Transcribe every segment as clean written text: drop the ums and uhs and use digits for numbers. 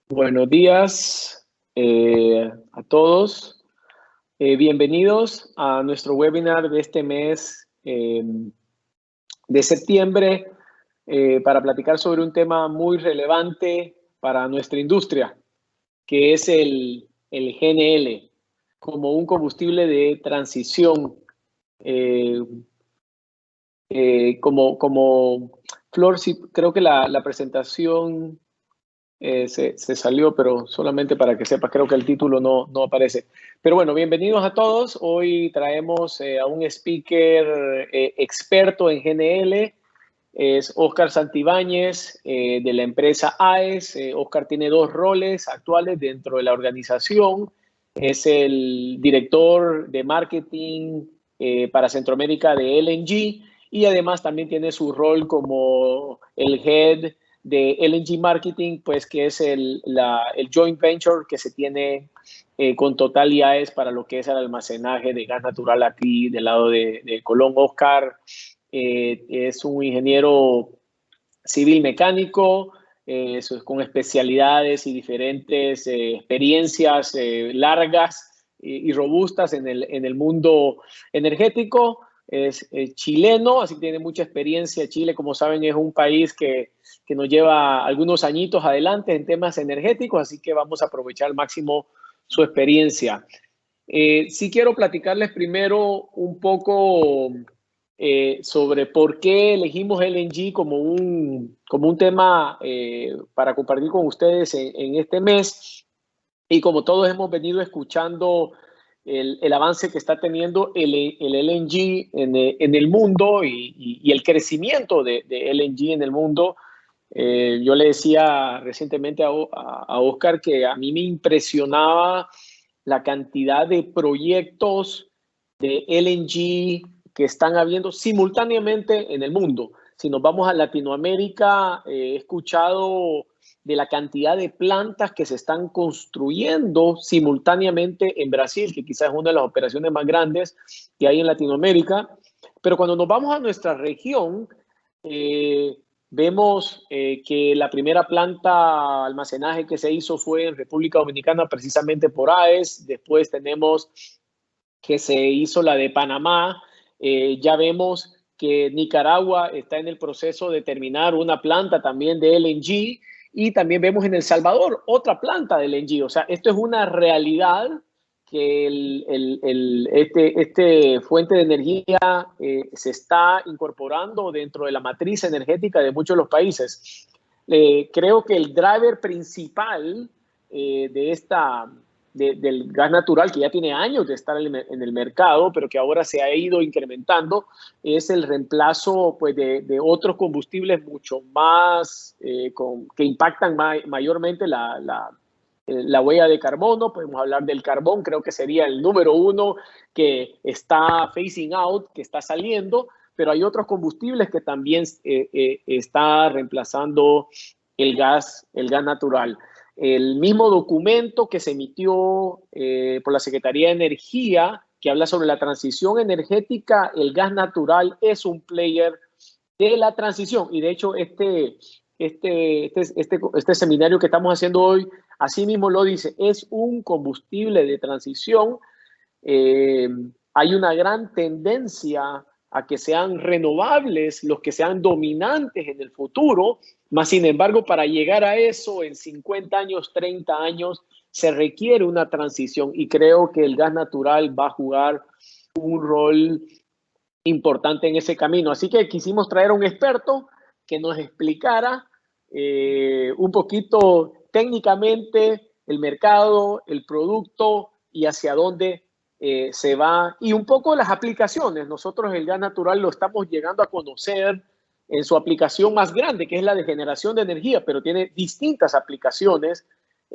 Buenos días a todos. Bienvenidos a nuestro webinar de este mes de septiembre para platicar sobre un tema muy relevante para nuestra industria, que es el GNL como un combustible de transición. Como Flor, sí, creo que la presentación se salió, pero solamente para que sepas, creo que el título no aparece. Pero bueno, bienvenidos a todos. Hoy traemos a un speaker experto en GNL. Es Óscar Santibáñez de la empresa AES. Óscar tiene dos roles actuales dentro de la organización. Es el director de marketing para Centroamérica de LNG y además también tiene su rol como el head de LNG Marketing, pues que es el joint venture que se tiene con Total y AES para lo que es el almacenaje de gas natural aquí del lado de Colón. Óscar es un ingeniero civil mecánico, con especialidades y diferentes experiencias largas y robustas en el mundo energético. Es chileno, así que tiene mucha experiencia. Chile, como saben, es un país que nos lleva algunos añitos adelante en temas energéticos, así que vamos a aprovechar al máximo su experiencia. Sí quiero platicarles primero un poco sobre por qué elegimos LNG como un tema para compartir con ustedes en este mes. Y como todos hemos venido escuchando el avance que está teniendo el LNG en el mundo y el crecimiento de LNG en el mundo. Yo le decía recientemente a Óscar que a mí me impresionaba la cantidad de proyectos de LNG que están habiendo simultáneamente en el mundo. Si nos vamos a Latinoamérica, he escuchado de la cantidad de plantas que se están construyendo simultáneamente en Brasil, que quizás es una de las operaciones más grandes que hay en Latinoamérica. Pero cuando nos vamos a nuestra región, vemos que la primera planta almacenaje que se hizo fue en República Dominicana, precisamente por AES. Después tenemos que se hizo la de Panamá. Ya vemos que Nicaragua está en el proceso de terminar una planta también de LNG. Y también vemos en El Salvador otra planta de LNG. O sea, esto es una realidad que este fuente de energía se está incorporando dentro de la matriz energética de muchos de los países. Creo que el driver principal del gas natural, que ya tiene años de estar en el mercado, pero que ahora se ha ido incrementando, es el reemplazo pues, de otros combustibles mucho más que impactan mayormente la huella de carbono. Podemos hablar del carbón, creo que sería el número uno que está phasing out, que está saliendo, pero hay otros combustibles que también está reemplazando el gas natural. El mismo documento que se emitió por la Secretaría de Energía, que habla sobre la transición energética, el gas natural es un player de la transición. Y de hecho, este seminario que estamos haciendo hoy, así mismo lo dice, es un combustible de transición. Hay una gran tendencia a que sean renovables los que sean dominantes en el futuro, más sin embargo, para llegar a eso en 50 años, 30 años, se requiere una transición y creo que el gas natural va a jugar un rol importante en ese camino. Así que quisimos traer a un experto que nos explicara un poquito técnicamente el mercado, el producto y hacia dónde se va y un poco las aplicaciones. Nosotros el gas natural lo estamos llegando a conocer en su aplicación más grande, que es la de generación de energía, pero tiene distintas aplicaciones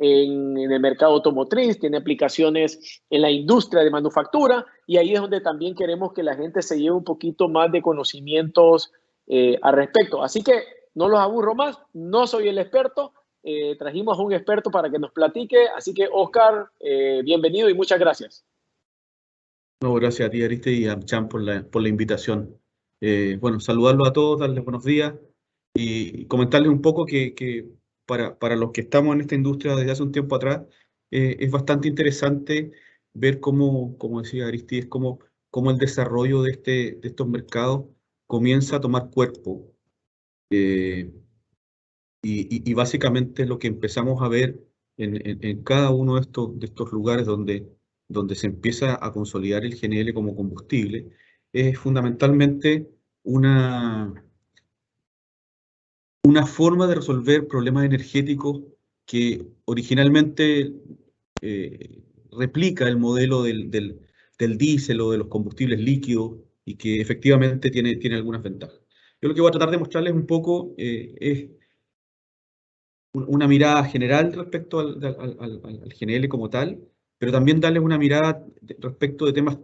en el mercado automotriz, tiene aplicaciones en la industria de manufactura y ahí es donde también queremos que la gente se lleve un poquito más de conocimientos al respecto. Así que no los aburro más, no soy el experto, trajimos a un experto para que nos platique, así que Oscar, bienvenido y muchas gracias. No, gracias a ti, Ariste, y a Chan por la invitación. Bueno, saludarlos a todos, darles buenos días y comentarles un poco que para los que estamos en esta industria desde hace un tiempo atrás, es bastante interesante ver cómo, como decía Aristides, cómo el desarrollo de estos mercados comienza a tomar cuerpo. Eh, y básicamente lo que empezamos a ver en cada uno de estos lugares donde se empieza a consolidar el GNL como combustible es fundamentalmente una, una forma de resolver problemas energéticos que originalmente replica el modelo del diésel o de los combustibles líquidos y que efectivamente tiene algunas ventajas. Yo lo que voy a tratar de mostrarles un poco es una mirada general respecto al GNL como tal, pero también darles una mirada respecto de temas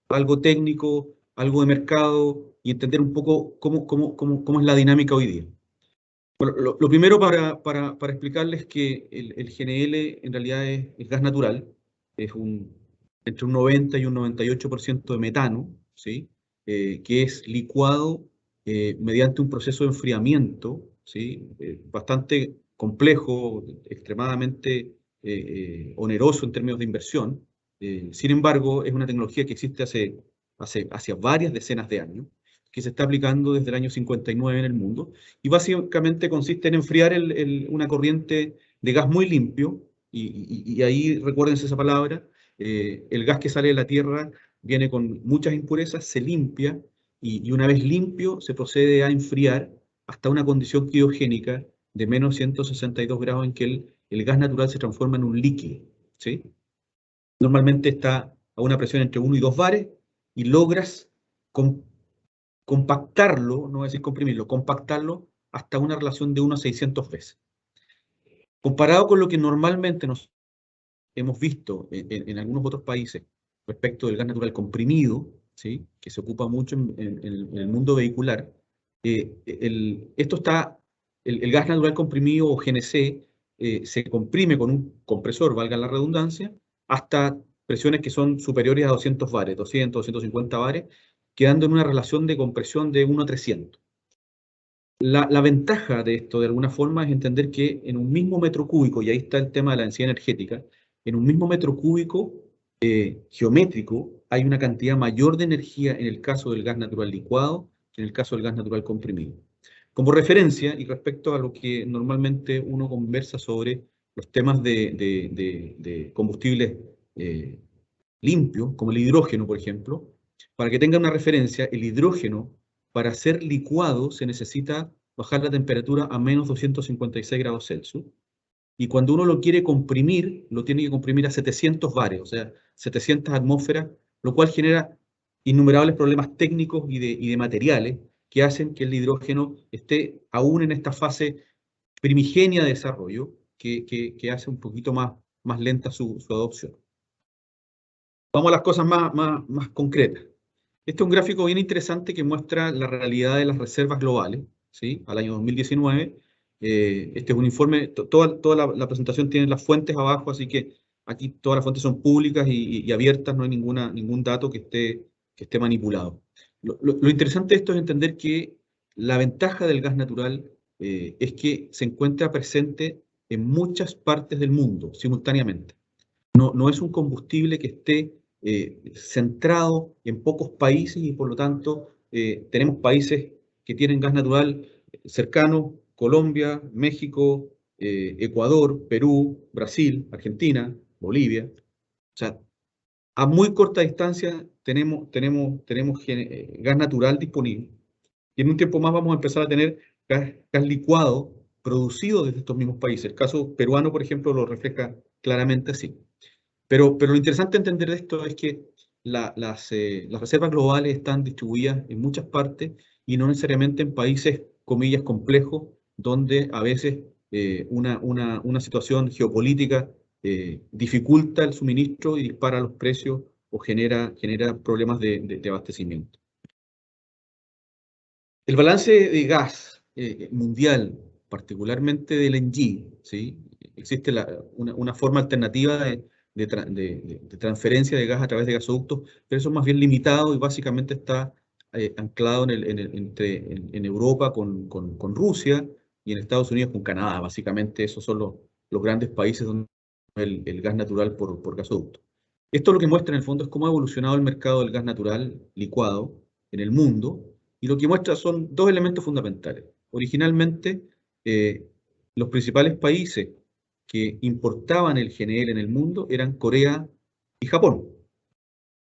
algo técnicos, algo de mercado y entender un poco cómo es la dinámica hoy día. Bueno, lo primero para explicarles que el GNL en realidad es gas natural, es entre un 90 y un 98% de metano, ¿sí? Que es licuado mediante un proceso de enfriamiento, ¿sí? Bastante complejo, extremadamente oneroso en términos de inversión. Sin embargo, es una tecnología que existe hace varias decenas de años, que se está aplicando desde el año 59 en el mundo, y básicamente consiste en enfriar una corriente de gas muy limpio, y ahí recuérdense esa palabra, el gas que sale de la Tierra viene con muchas impurezas, se limpia, y una vez limpio se procede a enfriar hasta una condición criogénica de menos 162 grados en que el gas natural se transforma en un líquido, ¿sí? Normalmente está a una presión entre 1 y 2 bares y logras compactarlo, no voy a decir comprimirlo, compactarlo hasta una relación de 1 a 600 veces. Comparado con lo que normalmente nos hemos visto en algunos otros países respecto del gas natural comprimido, ¿sí? Que se ocupa mucho en el mundo vehicular, el gas natural comprimido o GNC se comprime con un compresor, valga la redundancia, hasta presiones que son superiores a 200 bares, 200, 250 bares, quedando en una relación de compresión de 1 a 300. La ventaja de esto, de alguna forma, es entender que en un mismo metro cúbico, y ahí está el tema de la densidad energética, en un mismo metro cúbico geométrico hay una cantidad mayor de energía en el caso del gas natural licuado que en el caso del gas natural comprimido. Como referencia, y respecto a lo que normalmente uno conversa sobre los temas de combustibles limpios, como el hidrógeno, por ejemplo, para que tengan una referencia, el hidrógeno, para ser licuado, se necesita bajar la temperatura a menos 256 grados Celsius. Y cuando uno lo quiere comprimir, lo tiene que comprimir a 700 bares, o sea, 700 atmósferas, lo cual genera innumerables problemas técnicos y de materiales que hacen que el hidrógeno esté aún en esta fase primigenia de desarrollo, que hace un poquito más lenta su adopción. Vamos a las cosas más concretas. Este es un gráfico bien interesante que muestra la realidad de las reservas globales, ¿sí? Al año 2019. Este es un informe, toda la presentación tiene las fuentes abajo, así que aquí todas las fuentes son públicas y abiertas, no hay ningún dato que esté manipulado. Lo interesante de esto es entender que la ventaja del gas natural es que se encuentra presente en muchas partes del mundo simultáneamente. No es un combustible que esté centrado en pocos países y por lo tanto tenemos países que tienen gas natural cercano, Colombia, México, Ecuador, Perú, Brasil, Argentina, Bolivia. O sea, a muy corta distancia tenemos gas natural disponible. Y en un tiempo más vamos a empezar a tener gas licuado producido desde estos mismos países. El caso peruano, por ejemplo, lo refleja claramente así. Pero lo interesante de entender esto es que las reservas globales están distribuidas en muchas partes y no necesariamente en países, comillas, complejos, donde a veces una situación geopolítica dificulta el suministro y dispara los precios o genera problemas de abastecimiento. El balance de gas mundial, particularmente del LNG, ¿sí? Existe una forma alternativa de transferencia de gas a través de gasoductos, pero eso es más bien limitado y básicamente está anclado en Europa con Rusia y en Estados Unidos con Canadá. Básicamente esos son los grandes países donde el gas natural por gasoducto. Esto lo que muestra en el fondo es cómo ha evolucionado el mercado del gas natural licuado en el mundo, y lo que muestra son dos elementos fundamentales. Originalmente, los principales países que importaban el GNL en el mundo eran Corea y Japón.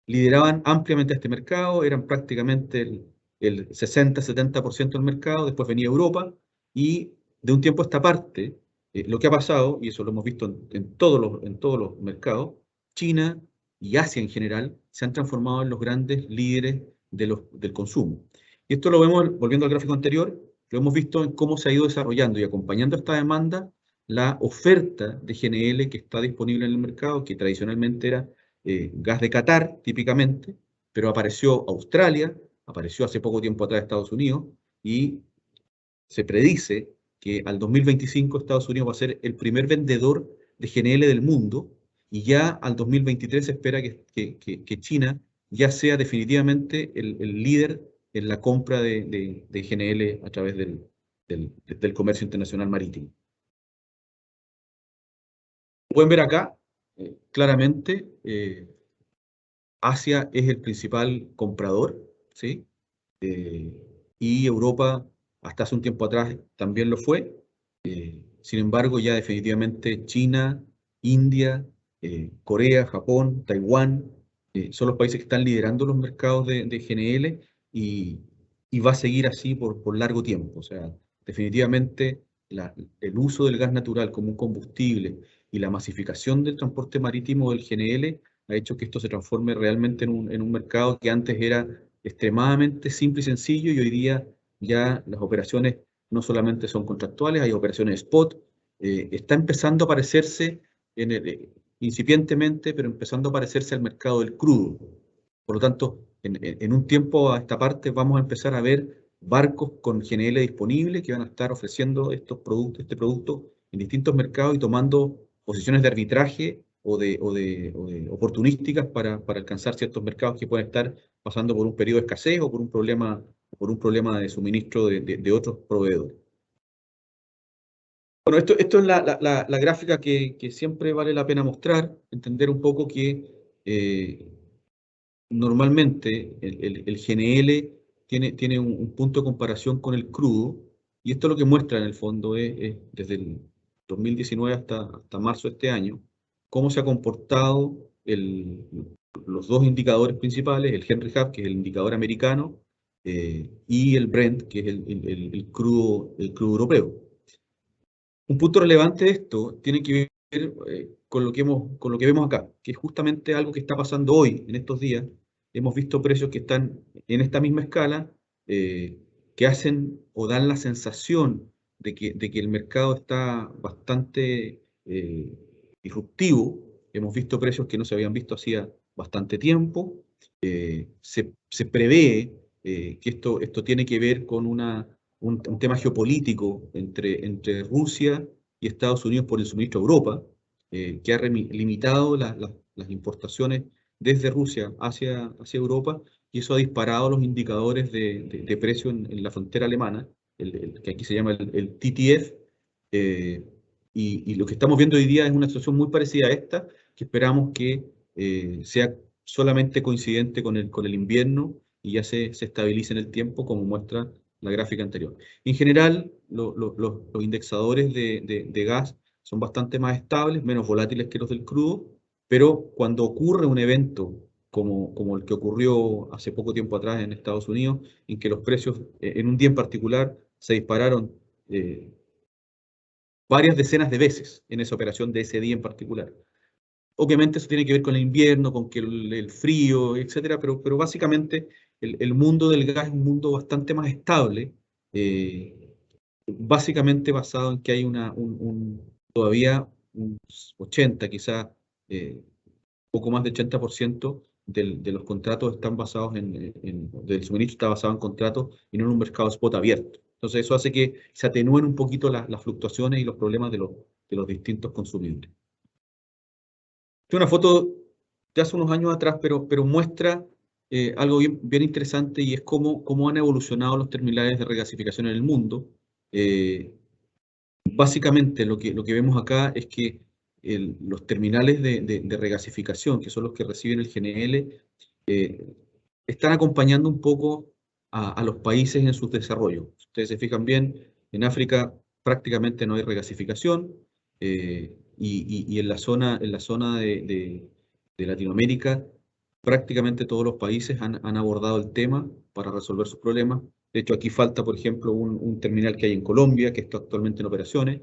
Lideraban ampliamente este mercado, eran prácticamente el 60-70% del mercado, después venía Europa, y de un tiempo a esta parte, lo que ha pasado, y eso lo hemos visto en todos los mercados, China y Asia en general se han transformado en los grandes líderes del consumo. Y esto lo vemos, volviendo al gráfico anterior, lo hemos visto en cómo se ha ido desarrollando y acompañando esta demanda la oferta de GNL que está disponible en el mercado, que tradicionalmente era gas de Qatar, típicamente, pero apareció Australia, apareció hace poco tiempo atrás Estados Unidos, y se predice que al 2025 Estados Unidos va a ser el primer vendedor de GNL del mundo, y ya al 2023 se espera que China ya sea definitivamente el líder en la compra de GNL a través del comercio internacional marítimo. Pueden ver acá, claramente, Asia es el principal comprador, ¿sí? Y Europa, hasta hace un tiempo atrás, también lo fue. Sin embargo, ya definitivamente China, India, Corea, Japón, Taiwán, son los países que están liderando los mercados de GNL, y va a seguir así por largo tiempo. O sea, definitivamente el uso del gas natural como un combustible y la masificación del transporte marítimo del GNL ha hecho que esto se transforme realmente en un mercado que antes era extremadamente simple y sencillo, y hoy día ya las operaciones no solamente son contractuales, hay operaciones spot. Está empezando a parecerse, incipientemente, pero empezando a parecerse al mercado del crudo. Por lo tanto, en un tiempo a esta parte vamos a empezar a ver barcos con GNL disponible que van a estar ofreciendo este producto en distintos mercados y tomando posiciones de arbitraje o de oportunísticas para alcanzar ciertos mercados que pueden estar pasando por un periodo de escasez o por un problema de suministro de otros proveedores. Bueno, esto es la gráfica que siempre vale la pena mostrar, entender un poco que normalmente el GNL tiene un punto de comparación con el crudo, y esto lo que muestra en el fondo es desde el 2019 hasta marzo de este año, cómo se ha comportado los dos indicadores principales, el Henry Hub, que es el indicador americano, y el Brent, que es el crudo europeo. Un punto relevante de esto tiene que ver con lo que vemos acá, que es justamente algo que está pasando hoy, en estos días. Hemos visto precios que están en esta misma escala, que hacen o dan la sensación de que el mercado está bastante disruptivo. Hemos visto precios que no se habían visto hacía bastante tiempo. Se prevé que esto tiene que ver con un tema geopolítico entre Rusia y Estados Unidos por el suministro a Europa, que ha limitado las importaciones desde Rusia hacia Europa, y eso ha disparado los indicadores de precio en la frontera alemana, que aquí se llama el TTF, y lo que estamos viendo hoy día es una situación muy parecida a esta, que esperamos que sea solamente coincidente con el invierno y ya se estabiliza en el tiempo, como muestra la gráfica anterior. En general, los indexadores de gas son bastante más estables, menos volátiles que los del crudo, pero cuando ocurre un evento como el que ocurrió hace poco tiempo atrás en Estados Unidos, en que los precios en un día en particular se dispararon varias decenas de veces en esa operación de ese día en particular. Obviamente eso tiene que ver con el invierno, con que el frío, etcétera, pero básicamente el mundo del gas es un mundo bastante más estable, básicamente basado en que hay todavía un 80, quizá poco más de 80% de los contratos están basados del suministro está basado en contratos y no en un mercado spot abierto. Entonces eso hace que se atenúen un poquito las fluctuaciones y los problemas de los distintos consumidores. Es una foto de hace unos años atrás, pero muestra algo bien interesante, y es cómo han evolucionado los terminales de regasificación en el mundo. Básicamente lo que vemos acá es que los terminales de regasificación, que son los que reciben el GNL, están acompañando un poco a los países en sus desarrollos. Si ustedes se fijan bien, en África prácticamente no hay regasificación, y en la zona de Latinoamérica prácticamente todos los países han abordado el tema para resolver sus problemas. De hecho, aquí falta, por ejemplo, un terminal que hay en Colombia, que está actualmente en operaciones.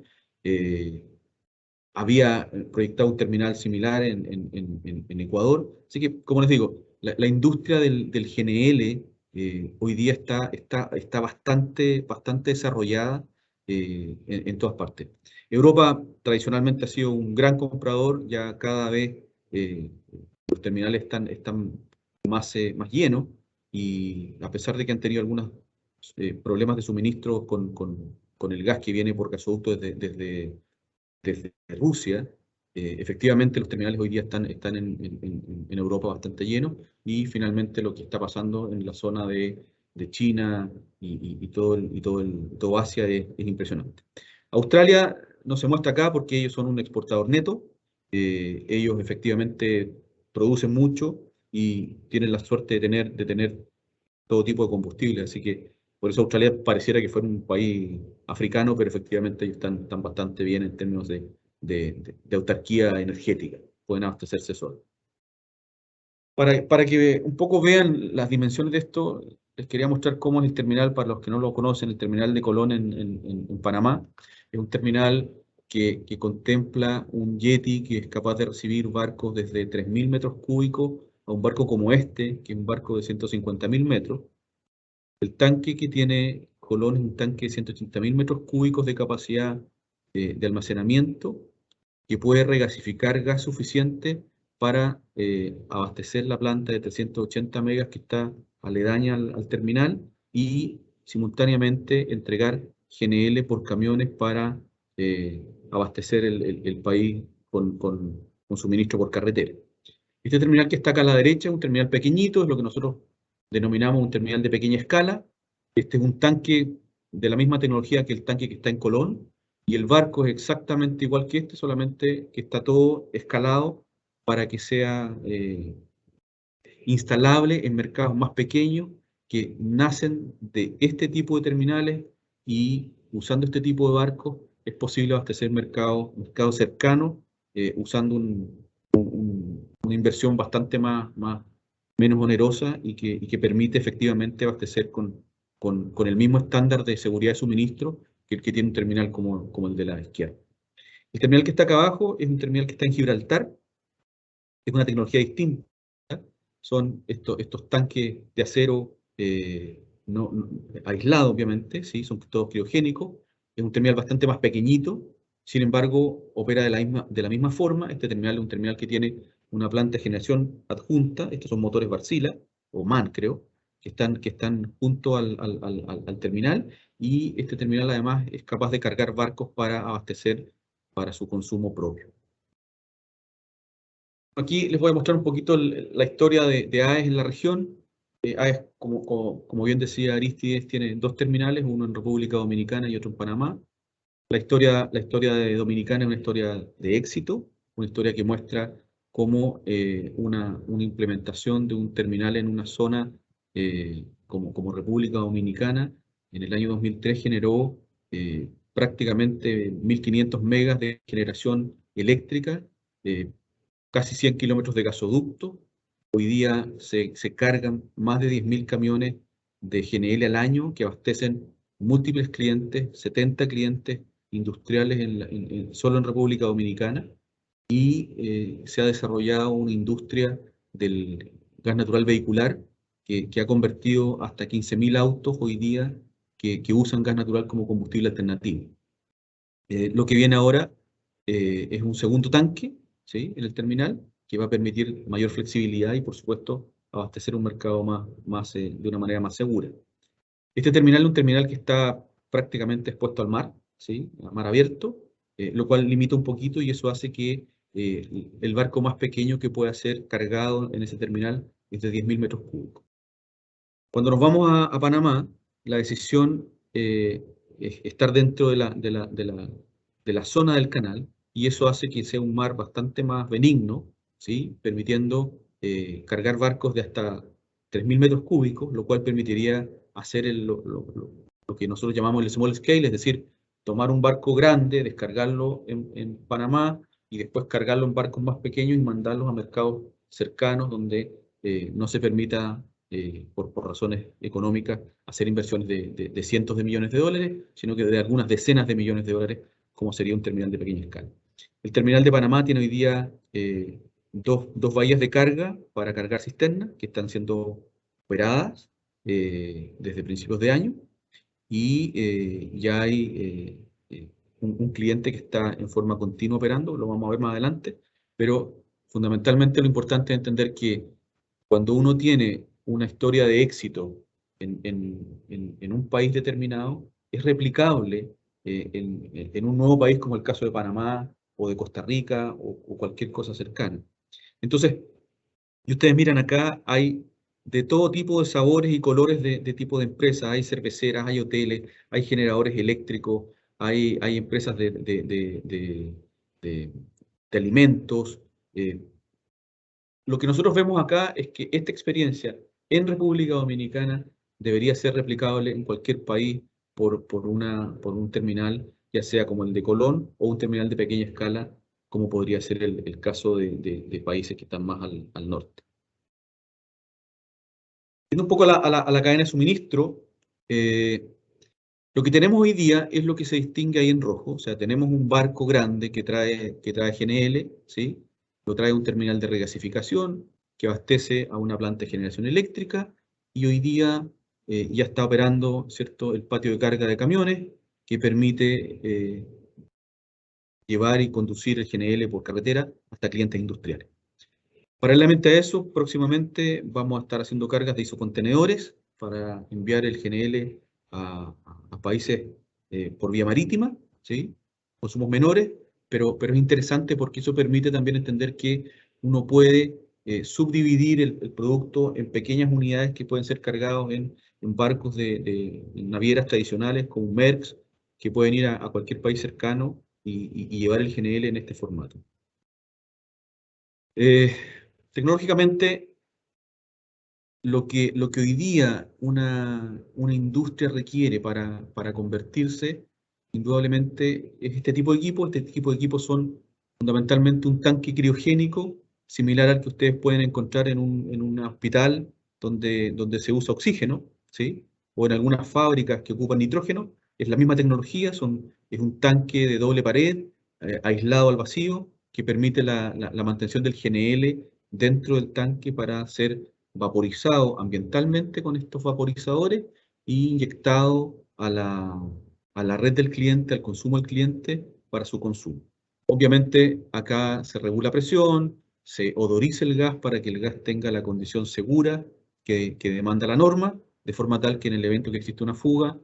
Había proyectado un terminal similar en Ecuador. Así que, como les digo, la industria del GNL hoy día está bastante desarrollada en todas partes. Europa tradicionalmente ha sido un gran comprador, ya cada vez los terminales están más llenos, y a pesar de que han tenido algunos problemas de suministro con el gas que viene por gasoducto desde Rusia, efectivamente los terminales hoy día están en Europa bastante llenos, y finalmente lo que está pasando en la zona de China y todo Asia es impresionante. Australia no se muestra acá porque ellos son un exportador neto, ellos efectivamente producen mucho y tienen la suerte de tener todo tipo de combustible, así que por eso Australia pareciera que fuera un país africano, pero efectivamente ellos están bastante bien en términos de autarquía energética, pueden abastecerse solos. Para que un poco vean las dimensiones de esto, les quería mostrar cómo es el terminal, para los que no lo conocen, el terminal de Colón en Panamá. Es un terminal que contempla un jetty que es capaz de recibir barcos desde 3.000 metros cúbicos a un barco como este, que es un barco de 150.000 metros. El tanque que tiene Colón es un tanque de 180.000 metros cúbicos de capacidad de almacenamiento, que puede regasificar gas suficiente para abastecer la planta de 380 megas que está aledaña al terminal, y simultáneamente entregar GNL por camiones para abastecer el país con suministro por carretera. Este terminal que está acá a la derecha es un terminal pequeñito, es lo que nosotros denominamos un terminal de pequeña escala. Este es un tanque de la misma tecnología que el tanque que está en Colón, y el barco es exactamente igual que este, solamente que está todo escalado para que sea instalable en mercados más pequeños que nacen de este tipo de terminales, y usando este tipo de barcos es posible abastecer mercados cercanos usando una inversión bastante menos onerosa, y que permite efectivamente abastecer con el mismo estándar de seguridad de suministro que el que tiene un terminal como el de la izquierda. El terminal que está acá abajo es un terminal que está en Gibraltar, es una tecnología distinta. Son estos tanques de acero aislados, obviamente, ¿sí? Son todos criogénicos. Es un terminal bastante más pequeñito, sin embargo, opera de la misma forma. Este terminal es un terminal que tiene una planta de generación adjunta. Estos son motores Wärtsilä, o MAN, creo, que están junto al terminal, y este terminal además es capaz de cargar barcos para abastecer para su consumo propio. Aquí les voy a mostrar un poquito la historia de AES en la región. AES, como bien decía Arístides, tiene dos terminales, uno en República Dominicana y otro en Panamá. La historia de Dominicana es una historia de éxito, una historia que muestra cómo una implementación de un terminal en una zona como República Dominicana, en el año 2003 generó prácticamente 1.500 megas de generación eléctrica, casi 100 kilómetros de gasoducto. Hoy día se cargan más de 10.000 camiones de GNL al año que abastecen múltiples clientes, 70 clientes industriales solo en República Dominicana, y se ha desarrollado una industria del gas natural vehicular que ha convertido hasta 15.000 autos hoy día que usan gas natural como combustible alternativo. Lo que viene ahora es un segundo tanque, ¿sí?, en el terminal, que va a permitir mayor flexibilidad y, por supuesto, abastecer un mercado de una manera más segura. Este terminal es un terminal que está prácticamente expuesto al mar, ¿sí?, a mar abierto, lo cual limita un poquito, y eso hace que el barco más pequeño que pueda ser cargado en ese terminal es de 10.000 metros cúbicos. Cuando nos vamos a Panamá, la decisión es estar dentro de la zona del canal, y eso hace que sea un mar bastante más benigno, ¿sí?, permitiendo cargar barcos de hasta 3.000 metros cúbicos, lo cual permitiría hacer lo que nosotros llamamos el small scale, es decir, tomar un barco grande, descargarlo en Panamá y después cargarlo en barcos más pequeños y mandarlos a mercados cercanos donde no se permita, por razones económicas, hacer inversiones de cientos de millones de dólares, sino que de algunas decenas de millones de dólares, como sería un terminal de pequeña escala. El terminal de Panamá tiene hoy día dos bahías de carga para cargar cisternas que están siendo operadas desde principios de año, y ya hay un cliente que está en forma continua operando, lo vamos a ver más adelante, pero fundamentalmente lo importante es entender que cuando uno tiene una historia de éxito en un país determinado, es replicable en un nuevo país como el caso de Panamá o de Costa Rica o cualquier cosa cercana. Entonces, y ustedes miran acá, hay de todo tipo de sabores y colores de tipo de empresas. Hay cerveceras, hay hoteles, hay generadores eléctricos, hay empresas de alimentos. Lo que nosotros vemos acá es que esta experiencia en República Dominicana debería ser replicable en cualquier país por un terminal, ya sea como el de Colón o un terminal de pequeña escala, como podría ser el caso de países que están más al norte. Yendo un poco a la cadena de suministro, lo que tenemos hoy día es lo que se distingue ahí en rojo. O sea, tenemos un barco grande que trae GNL, ¿sí? Lo trae un terminal de regasificación que abastece a una planta de generación eléctrica, y hoy día ya está operando, ¿cierto?, el patio de carga de camiones que permite llevar y conducir el GNL por carretera hasta clientes industriales. Paralelamente a eso, próximamente vamos a estar haciendo cargas de isocontenedores para enviar el GNL a países por vía marítima, ¿sí? Consumos menores, pero es interesante porque eso permite también entender que uno puede subdividir el producto en pequeñas unidades que pueden ser cargados en barcos de navieras tradicionales como Maersk, que pueden ir a cualquier país cercano y llevar el GNL en este formato. Tecnológicamente, lo que hoy día una industria requiere para convertirse, indudablemente, es este tipo de equipos. Este tipo de equipos son fundamentalmente un tanque criogénico, similar al que ustedes pueden encontrar en un hospital donde se usa oxígeno, ¿sí? O en algunas fábricas que ocupan nitrógeno. Es la misma tecnología, es un tanque de doble pared, aislado al vacío, que permite la mantención del GNL dentro del tanque para ser vaporizado ambientalmente con estos vaporizadores e inyectado a la red del cliente, al consumo del cliente para su consumo. Obviamente acá se regula presión, se odoriza el gas para que el gas tenga la condición segura que demanda la norma, de forma tal que en el evento que existe una fuga,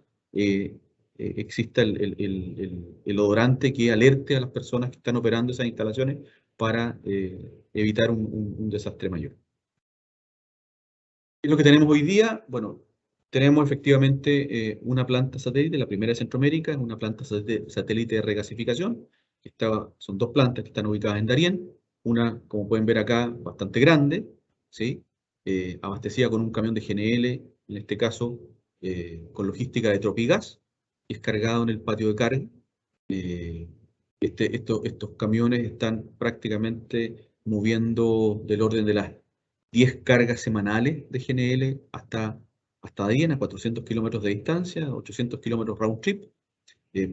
exista el odorante que alerte a las personas que están operando esas instalaciones para evitar un desastre mayor. ¿Qué es lo que tenemos hoy día? Bueno, tenemos efectivamente una planta satélite, la primera de Centroamérica, es una planta satélite de regasificación. Son dos plantas que están ubicadas en Darién, una, como pueden ver acá, bastante grande, ¿sí? abastecida con un camión de GNL, en este caso con logística de Tropigas, y es cargado en el patio de carga. Estos camiones están prácticamente moviendo del orden de las 10 cargas semanales de GNL hasta Diena, 400 kilómetros de distancia, 800 kilómetros round trip,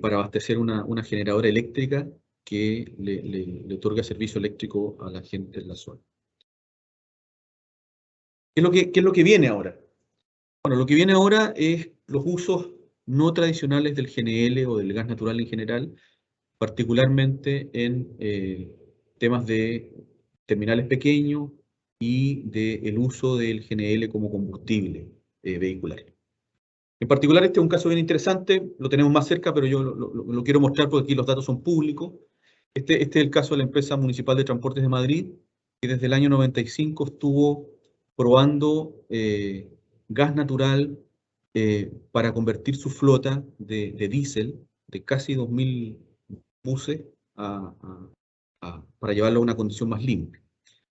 para abastecer una generadora eléctrica que le otorga servicio eléctrico a la gente en la zona. ¿Qué es lo que viene ahora? Bueno, lo que viene ahora es los usos no tradicionales del GNL o del gas natural en general, particularmente en temas de terminales pequeños y del uso del GNL como combustible vehicular. En particular, este es un caso bien interesante, lo tenemos más cerca, pero yo lo quiero mostrar porque aquí los datos son públicos. Este es el caso de la empresa municipal de transportes de Madrid, que desde el año 95 estuvo probando gas natural para convertir su flota de diésel de casi 2.000 buses para llevarlo a una condición más limpia.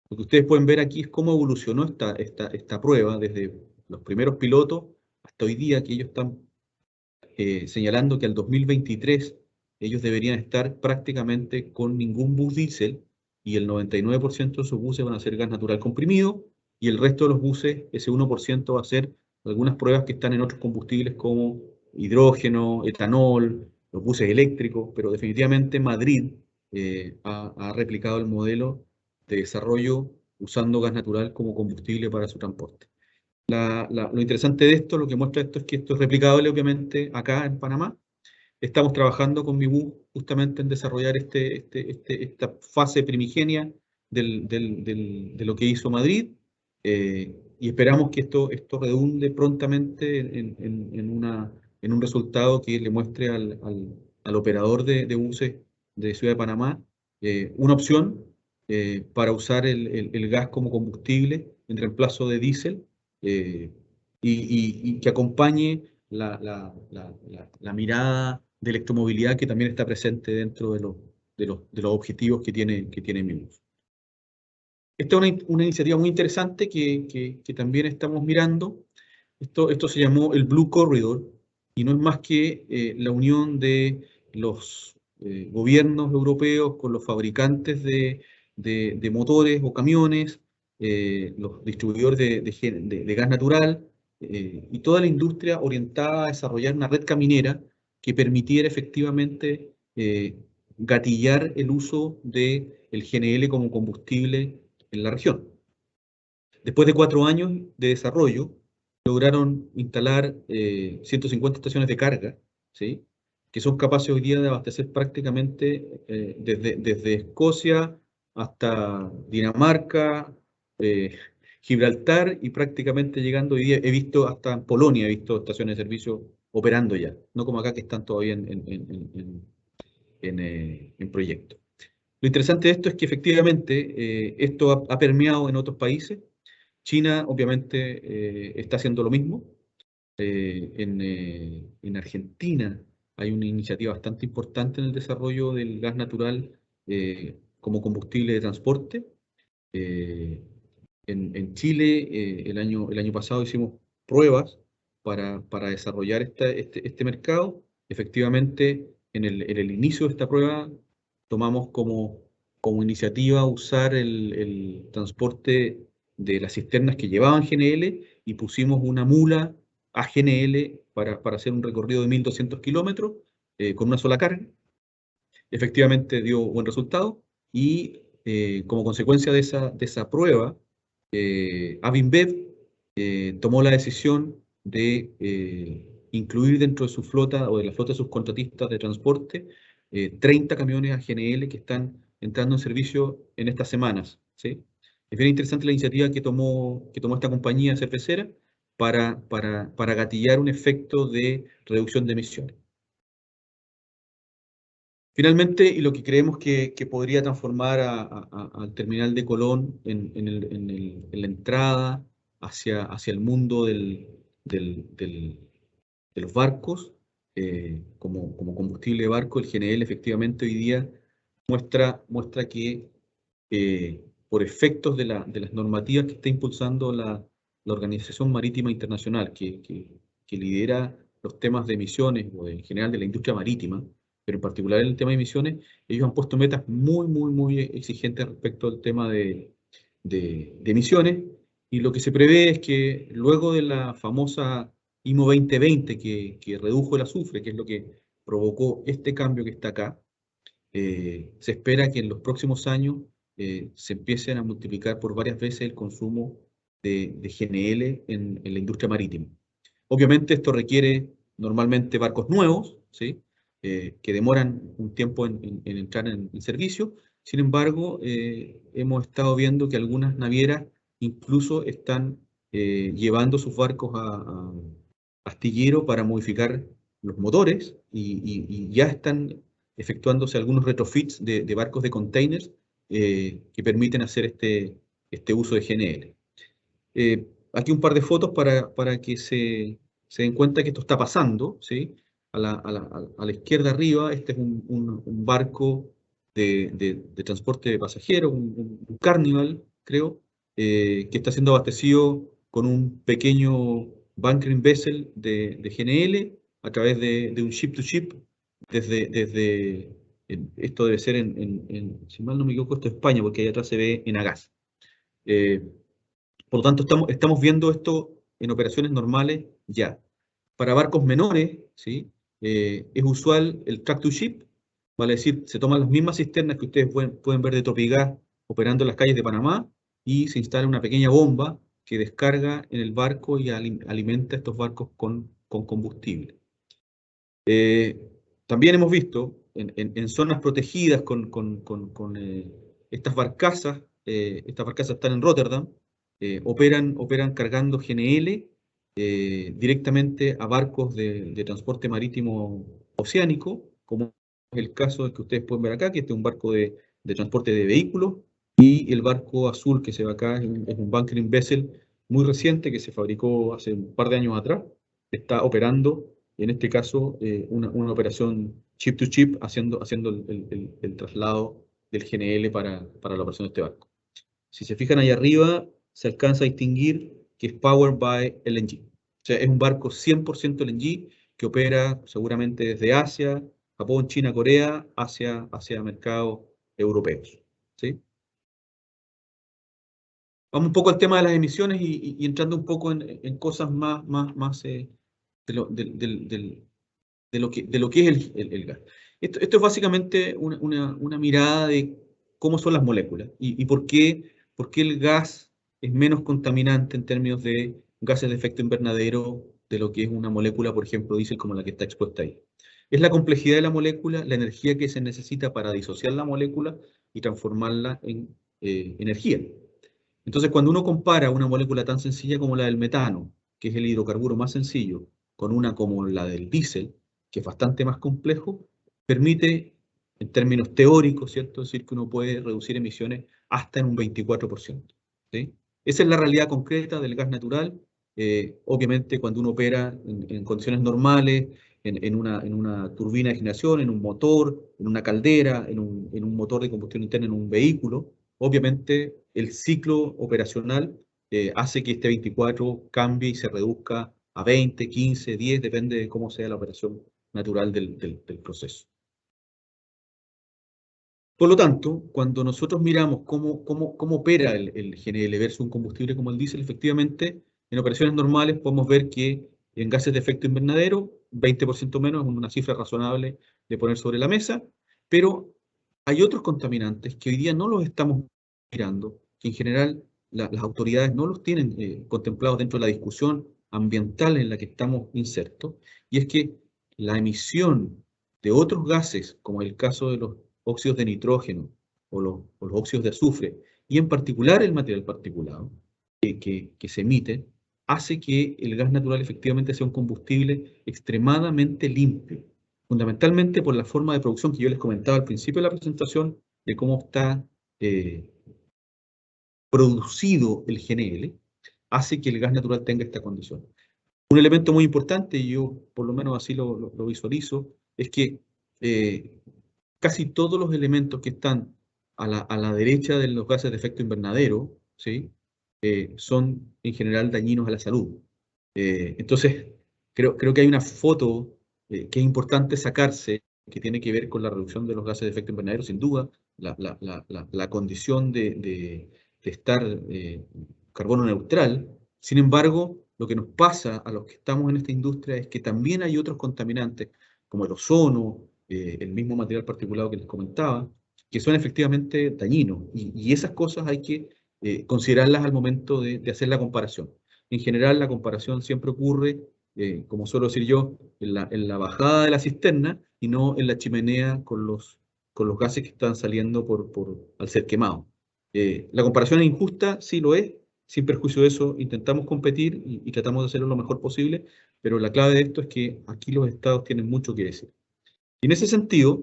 Lo que ustedes pueden ver aquí es cómo evolucionó esta prueba desde los primeros pilotos hasta hoy día, que ellos están señalando que al 2023 ellos deberían estar prácticamente con ningún bus diésel y el 99% de sus buses van a ser gas natural comprimido y el resto de los buses, ese 1% va a ser algunas pruebas que están en otros combustibles como hidrógeno, etanol, los buses eléctricos, pero definitivamente Madrid ha replicado el modelo de desarrollo usando gas natural como combustible para su transporte. Lo interesante de esto, lo que muestra esto es que esto es replicable obviamente acá en Panamá. Estamos trabajando con MIBU justamente en desarrollar esta fase primigenia de lo que hizo Madrid y esperamos que esto redunde prontamente en un resultado que le muestre al operador de buses de Ciudad de Panamá una opción para usar el gas como combustible en reemplazo de diésel y que acompañe la mirada de electromovilidad que también está presente dentro de los objetivos que tiene MIBUS. Esta es una iniciativa muy interesante que también estamos mirando. Esto se llamó el Blue Corridor y no es más que la unión de los gobiernos europeos con los fabricantes de motores o camiones, los distribuidores de gas natural y toda la industria orientada a desarrollar una red caminera que permitiera efectivamente gatillar el uso del GNL como combustible en la región. Después de 4 años de desarrollo, lograron instalar 150 estaciones de carga, ¿sí?, que son capaces hoy día de abastecer prácticamente desde Escocia hasta Dinamarca, Gibraltar y prácticamente llegando hoy día, he visto hasta en Polonia, he visto estaciones de servicio operando ya, no como acá que están todavía en proyecto. Lo interesante de esto es que efectivamente esto ha permeado en otros países. China obviamente está haciendo lo mismo. En Argentina hay una iniciativa bastante importante en el desarrollo del gas natural como combustible de transporte. En Chile el año pasado hicimos pruebas para desarrollar este mercado. Efectivamente, en el inicio de esta prueba tomamos como iniciativa usar el transporte de las cisternas que llevaban GNL y pusimos una mula a GNL para hacer un recorrido de 1.200 kilómetros con una sola carga. Efectivamente dio buen resultado y como consecuencia de esa prueba, Avinbev tomó la decisión de incluir dentro de su flota o de la flota de sus contratistas de transporte 30 camiones a GNL que están entrando en servicio en estas semanas, ¿sí? Es bien interesante la iniciativa que tomó esta compañía cervecera para gatillar un efecto de reducción de emisiones. Finalmente, y lo que creemos que podría transformar al terminal de Colón en la entrada hacia el mundo de los barcos, como combustible de barco, el GNL efectivamente hoy día muestra que por efectos de las normativas que está impulsando la Organización Marítima Internacional, que lidera los temas de emisiones, o en general de la industria marítima, pero en particular en el tema de emisiones, ellos han puesto metas muy exigentes respecto al tema de emisiones, y lo que se prevé es que luego de la famosa IMO 2020, que redujo el azufre, que es lo que provocó este cambio que está acá, se espera que en los próximos años se empiecen a multiplicar por varias veces el consumo de GNL en la industria marítima. Obviamente esto requiere normalmente barcos nuevos, ¿sí? Que demoran un tiempo en entrar en servicio. Sin embargo, hemos estado viendo que algunas navieras incluso están llevando sus barcos a astillero para modificar los motores, y ya están efectuándose algunos retrofits de barcos de containers que permiten hacer este uso de GNL. Aquí un par de fotos para que se den cuenta que esto está pasando, ¿sí? A la izquierda arriba, este es un barco de transporte de pasajeros, un Carnival, creo, que está siendo abastecido con un pequeño bunkering vessel de GNL a través de un ship-to-ship esto debe ser si mal no me equivoco, esto es España, porque ahí atrás se ve Enagás. Por lo tanto, estamos viendo esto en operaciones normales ya. Para barcos menores, ¿sí? Es usual el track-to-ship, vale decir, se toman las mismas cisternas que ustedes pueden ver de Tropigás operando en las calles de Panamá, y se instala una pequeña bomba que descarga en el barco y alimenta estos barcos con combustible. También hemos visto en zonas protegidas con estas barcazas están en Rotterdam, operan cargando GNL directamente a barcos de transporte marítimo oceánico, como es el caso que ustedes pueden ver acá, que este es un barco de transporte de vehículos, y el barco azul que se ve acá es un bunkering vessel muy reciente que se fabricó hace un par de años atrás. Está operando, en este caso, una operación chip to chip, haciendo el traslado del GNL para la operación de este barco. Si se fijan ahí arriba, se alcanza a distinguir que es powered by LNG. O sea, es un barco 100% LNG que opera seguramente desde Asia, Japón, China, Corea, hacia mercados europeos, ¿sí? Vamos un poco al tema de las emisiones y entrando un poco en cosas más de lo que es el gas. Esto es básicamente una mirada de cómo son las moléculas y por qué el gas es menos contaminante en términos de gases de efecto invernadero de lo que es una molécula, por ejemplo, diésel, como la que está expuesta ahí. Es la complejidad de la molécula, la energía que se necesita para disociar la molécula y transformarla en energía. Entonces, cuando uno compara una molécula tan sencilla como la del metano, que es el hidrocarburo más sencillo, con una como la del diésel, que es bastante más complejo, permite, en términos teóricos, ¿cierto?, decir que uno puede reducir emisiones hasta en un 24%, ¿sí? Esa es la realidad concreta del gas natural. Obviamente, cuando uno opera en condiciones normales, en una turbina de generación, en un motor, en una caldera, en un motor de combustión interna, en un vehículo, obviamente el ciclo operacional hace que este 24 cambie y se reduzca a 20, 15, 10, depende de cómo sea la operación natural del proceso. Por lo tanto, cuando nosotros miramos cómo opera el GNL versus un combustible como el diésel, efectivamente, en operaciones normales podemos ver que en gases de efecto invernadero, 20% menos es una cifra razonable de poner sobre la mesa, pero hay otros contaminantes que hoy día no los estamos mirando, que en general las autoridades no los tienen contemplados dentro de la discusión ambiental en la que estamos insertos, y es que la emisión de otros gases, como el caso de los óxidos de nitrógeno o los óxidos de azufre, y en particular el material particulado que se emite, hace que el gas natural efectivamente sea un combustible extremadamente limpio, fundamentalmente por la forma de producción que yo les comentaba al principio de la presentación, de cómo está producido el GNL, hace que el gas natural tenga esta condición. Un elemento muy importante, y yo por lo menos así lo visualizo, es que casi todos los elementos que están a la derecha de los gases de efecto invernadero, ¿sí? Son en general dañinos a la salud. Entonces, creo que hay una foto que es importante sacarse, que tiene que ver con la reducción de los gases de efecto invernadero, sin duda, la condición de estar carbono neutral. Sin embargo, lo que nos pasa a los que estamos en esta industria es que también hay otros contaminantes, como el ozono, el mismo material particulado que les comentaba, que son efectivamente dañinos. Y esas cosas hay que considerarlas al momento de hacer la comparación. En general, la comparación siempre ocurre, como suelo decir yo, en la bajada de la cisterna y no en la chimenea con los gases que están saliendo al ser quemados. La comparación es injusta, sí lo es. Sin perjuicio de eso, intentamos competir y tratamos de hacerlo lo mejor posible, pero la clave de esto es que aquí los estados tienen mucho que decir. Y en ese sentido,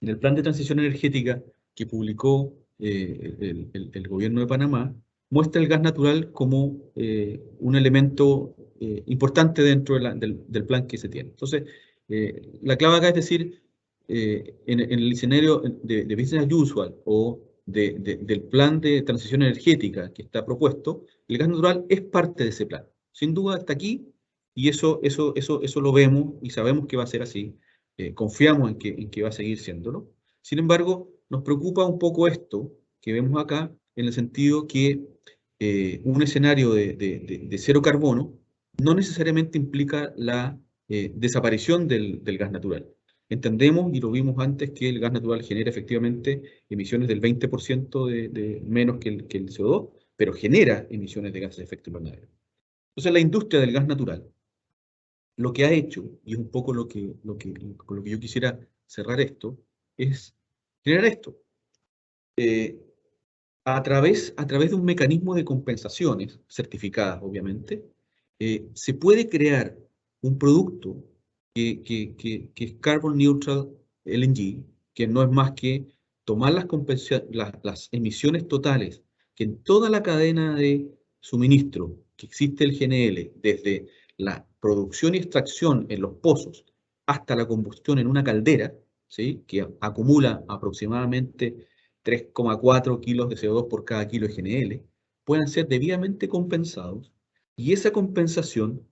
en el plan de transición energética que publicó el gobierno de Panamá, muestra el gas natural como un elemento importante dentro del plan que se tiene. Entonces, la clave acá es decir, en el escenario de business as usual o del plan de transición energética que está propuesto, el gas natural es parte de ese plan. Sin duda está aquí y eso lo vemos y sabemos que va a ser así. Confiamos en que va a seguir siéndolo. Sin embargo, nos preocupa un poco esto que vemos acá, en el sentido que un escenario de cero carbono no necesariamente implica la desaparición del gas natural. Entendemos, y lo vimos antes, que el gas natural genera efectivamente emisiones del 20% de menos que el CO2, pero genera emisiones de gases de efecto invernadero. Entonces, la industria del gas natural lo que ha hecho, y es un poco con lo que yo quisiera cerrar esto, es generar esto. A través de un mecanismo de compensaciones, certificadas obviamente, se puede crear un producto que es Carbon Neutral LNG, que no es más que tomar las emisiones totales que en toda la cadena de suministro que existe el GNL, desde la producción y extracción en los pozos hasta la combustión en una caldera, ¿sí? Que acumula aproximadamente 3,4 kilos de CO2 por cada kilo de GNL, puedan ser debidamente compensados, y esa compensación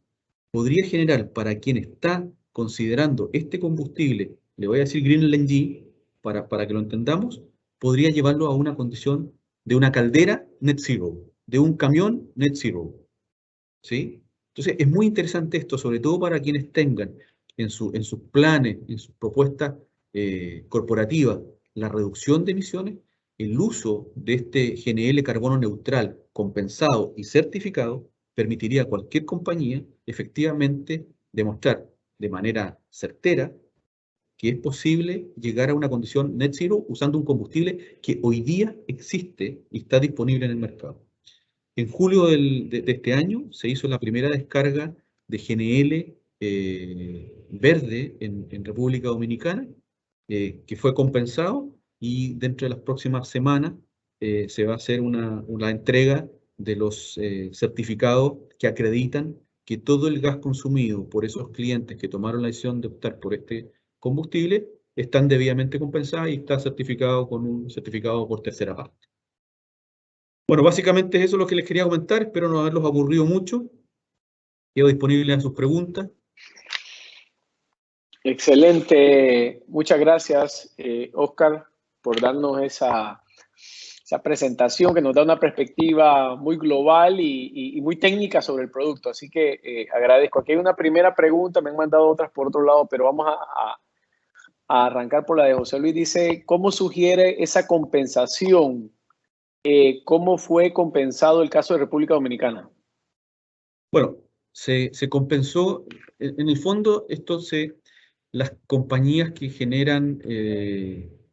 podría generar para quien está considerando este combustible, le voy a decir Green LNG, para que lo entendamos, podría llevarlo a una condición de una caldera net zero, de un camión net zero, ¿sí? Entonces es muy interesante esto, sobre todo para quienes tengan en sus planes, en sus propuestas corporativas, la reducción de emisiones. El uso de este GNL carbono neutral compensado y certificado permitiría a cualquier compañía efectivamente demostrar de manera certera que es posible llegar a una condición net zero usando un combustible que hoy día existe y está disponible en el mercado. En julio de este año se hizo la primera descarga de GNL verde en República Dominicana, que fue compensado, y dentro de las próximas semanas se va a hacer una entrega de los certificados que acreditan que todo el gas consumido por esos clientes que tomaron la decisión de optar por este combustible están debidamente compensados y está certificado con un certificado por tercera parte. Bueno, básicamente eso es lo que les quería comentar. Espero no haberlos aburrido mucho. Quedo disponible a sus preguntas. Excelente. Muchas gracias, Oscar, por darnos esa presentación que nos da una perspectiva muy global y muy técnica sobre el producto. Así que agradezco. Aquí hay una primera pregunta, me han mandado otras por otro lado, pero vamos a arrancar por la de José Luis. Dice, ¿cómo sugiere esa compensación? ¿Cómo fue compensado el caso de República Dominicana? Bueno, se compensó, en el fondo, las compañías que generan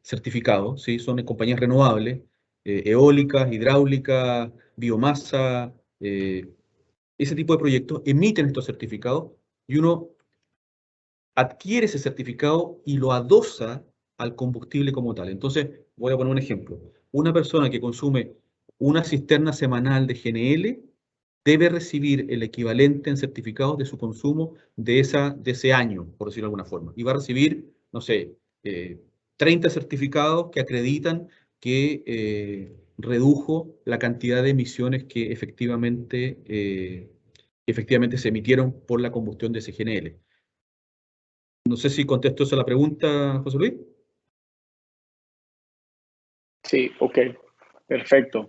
certificados, ¿sí? Son compañías renovables, eólicas, hidráulicas, biomasa, ese tipo de proyectos, emiten estos certificados y uno adquiere ese certificado y lo adosa al combustible como tal. Entonces, voy a poner un ejemplo. Una persona que consume una cisterna semanal de GNL debe recibir el equivalente en certificados de su consumo de ese año, por decirlo de alguna forma. Y va a recibir, no sé, 30 certificados que acreditan que redujo la cantidad de emisiones que efectivamente se emitieron por la combustión de CGNL. No sé si contesto esa la pregunta, José Luis. Sí, ok, perfecto.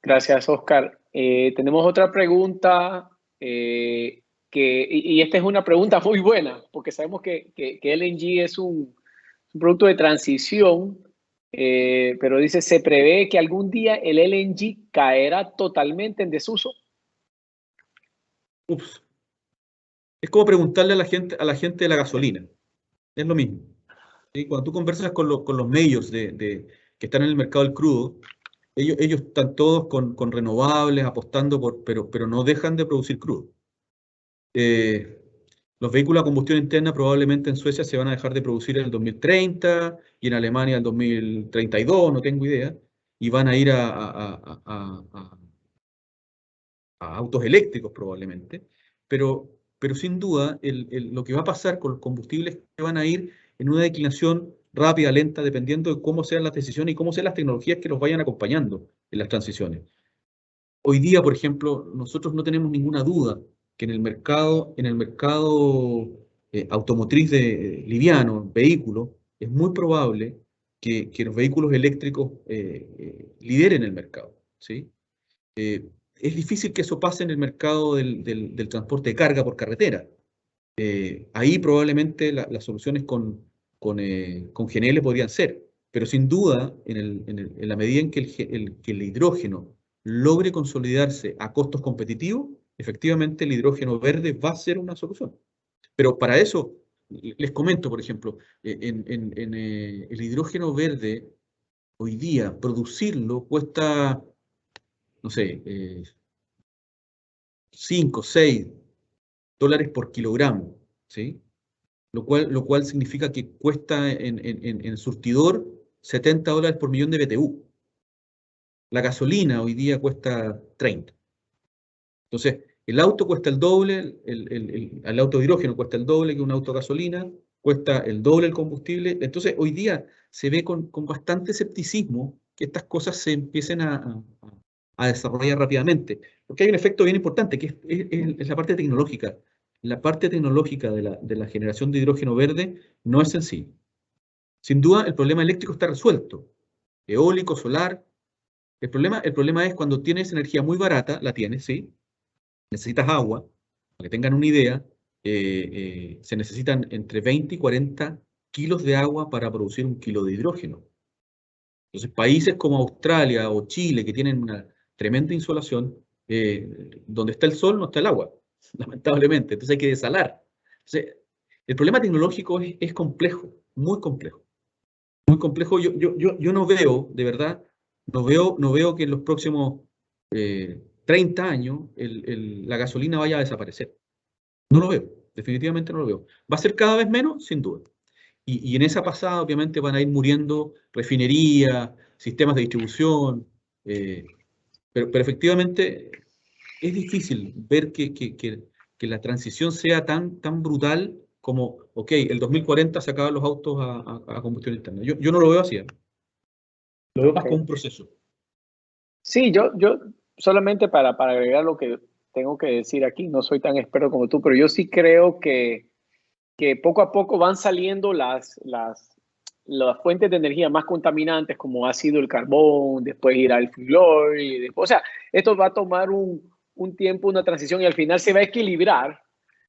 Gracias, Oscar. Tenemos otra pregunta y esta es una pregunta muy buena, porque sabemos que LNG es un producto de transición, pero dice, ¿se prevé que algún día el LNG caerá totalmente en desuso? Ups. Es como preguntarle a la gente de la gasolina. Es lo mismo. ¿Sí? Cuando tú conversas con los majors que están en el mercado del crudo, ellos están todos con renovables, apostando pero no dejan de producir crudo. Los vehículos a combustión interna probablemente en Suecia se van a dejar de producir en el 2030 y en Alemania en el 2032, no tengo idea, y van a ir a autos eléctricos probablemente, pero sin duda lo que va a pasar con los combustibles es que van a ir en una declinación rápida, lenta, dependiendo de cómo sean las decisiones y cómo sean las tecnologías que los vayan acompañando en las transiciones. Hoy día, por ejemplo, nosotros no tenemos ninguna duda que en el mercado automotriz de liviano, vehículos, es muy probable que los vehículos eléctricos lideren el mercado, ¿sí? Es difícil que eso pase en el mercado del transporte de carga por carretera. Ahí probablemente las soluciones con GNL podrían ser, pero sin duda, en la medida en que el hidrógeno logre consolidarse a costos competitivos, efectivamente el hidrógeno verde va a ser una solución. Pero para eso, les comento, por ejemplo, el hidrógeno verde, hoy día, producirlo cuesta, no sé, 5, 6 dólares por kilogramo, ¿sí? Lo cual significa que cuesta en surtidor 70 dólares por millón de BTU. La gasolina hoy día cuesta 30. Entonces, el auto cuesta el doble, el auto de hidrógeno cuesta el doble que un auto de gasolina, cuesta el doble el combustible. Entonces, hoy día se ve con bastante escepticismo que estas cosas se empiecen a desarrollar rápidamente. Porque hay un efecto bien importante, que es la parte tecnológica. La parte tecnológica de la generación de hidrógeno verde no es sencilla. Sin duda, el problema eléctrico está resuelto. Eólico, solar. El problema es cuando tienes energía muy barata, la tienes, ¿sí? Necesitas agua. Para que tengan una idea, se necesitan entre 20 y 40 kilos de agua para producir un kilo de hidrógeno. Entonces, países como Australia o Chile, que tienen una tremenda insolación, donde está el sol no está el agua, lamentablemente. Entonces hay que desalar. Entonces, el problema tecnológico es complejo, muy complejo. Muy complejo. Yo no veo, de verdad, no veo que en los próximos 30 años la gasolina vaya a desaparecer. No lo veo, definitivamente no lo veo. ¿Va a ser cada vez menos? Sin duda. Y en esa pasada, obviamente, van a ir muriendo refinerías, sistemas de distribución, pero efectivamente es difícil ver que la transición sea tan brutal como, ok, el 2040 se acaban los autos a combustión interna. Yo no lo veo así, ¿eh? Lo veo más como un proceso. Sí, yo solamente para agregar lo que tengo que decir aquí, no soy tan experto como tú, pero yo sí creo que poco a poco van saliendo las fuentes de energía más contaminantes, como ha sido el carbón, después irá el fuel oil, después, o sea, esto va a tomar un tiempo, una transición, y al final se va a equilibrar